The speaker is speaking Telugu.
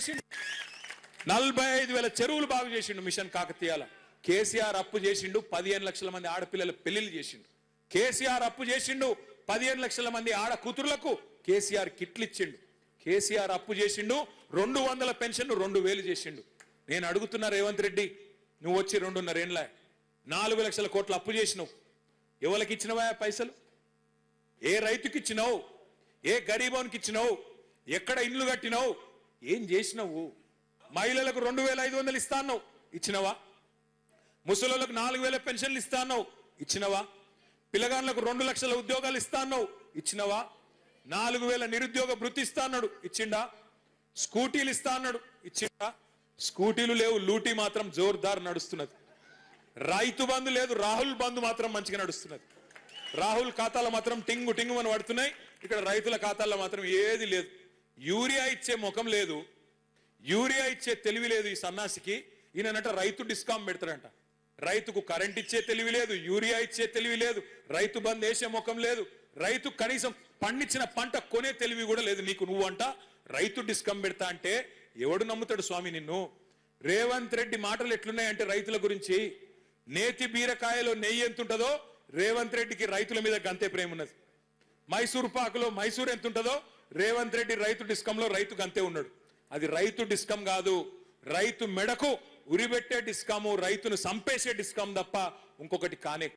చేసిండు 45,000 చెరువులు బాగు చేసిండు మిషన్ కాకతీయాల కేసీఆర్ అప్పు చేసిండు 15 లక్షల మంది ఆడపిల్లల పెళ్లిళ్ళు చేసిండు కేసీఆర్ అప్పు చేసిండు 15 లక్షల మంది ఆడ కూతుర్లకు కేసీఆర్ కిట్లు ఇచ్చిండు కేసీఆర్ అప్పు చేసిండు 200 పెన్షన్ 2000 చేసిండు నేను అడుగుతున్నా రేవంత్ రెడ్డి నువ్వు వచ్చి 2.5 ఏళ్ల 4 లక్షల కోట్ల అప్పు చేసినావు ఎవరికి ఇచ్చినవా పైసలు ఏ రైతుకి ఇచ్చినావు ఏ గరీబోనికి ఇచ్చినావు ఎక్కడ ఇల్లు కట్టినావు ఏం చేసినావు మహిళలకు 2500 ఇస్తాన్నావు ఇచ్చినవా ముసలోళ్ళకు 4000 పెన్షన్లు ఇస్తాన్నావు ఇచ్చినవా పిల్లగాళ్ళకు 2 లక్షల ఉద్యోగాలు ఇస్తాన్నావు ఇచ్చినవా 4000 నిరుద్యోగ భృతి ఇస్తాన్నాడు ఇచ్చిండా స్కూటీలు ఇస్తా అన్నాడు ఇచ్చిండా స్కూటీలు లేవు లూటీ మాత్రం జోర్దార్ నడుస్తున్నది రైతు బంధు లేదు రాహుల్ బంధు మాత్రం మంచిగా నడుస్తున్నది రాహుల్ ఖాతాలో మాత్రం టింగు టింగు అని పడుతున్నాయి ఇక్కడ రైతుల ఖాతాల్లో మాత్రం ఏది లేదు యూరియా ఇచ్చే ముఖం లేదు యూరియా ఇచ్చే తెలివి లేదు ఈ సన్నాసికి ఈయనంట రైతు డిస్కౌంట్ పెడతాడంట రైతుకు కరెంట్ ఇచ్చే తెలివి లేదు యూరియా ఇచ్చే తెలివి లేదు రైతు బంద్ వేసే ముఖం లేదు రైతు కనీసం పండించిన పంట కొనే తెలివి కూడా లేదు నీకు నువ్వంట రైతు డిస్కౌంట్ పెడతా అంటే ఎవడు నమ్ముతాడు స్వామి నిన్ను రేవంత్ రెడ్డి మాటలు ఎట్లున్నాయంటే రైతుల గురించి నేతి బీరకాయలో నెయ్యి ఎంత ఉంటుందో రేవంత్ రెడ్డికి రైతుల మీద గంతే ప్రేమ ఉన్నది మైసూర్ పాకులో మైసూర్ ఎంత ఉంటుందో రేవంత్ రెడ్డి రైతు డిస్కంలో రైతు గంతే ఉన్నాడు అది రైతు డిస్కం కాదు రైతు మెడకు ఉరిబెట్టే డిస్కము రైతును సంపేసే డిస్కం తప్ప ఇంకొకటి కానే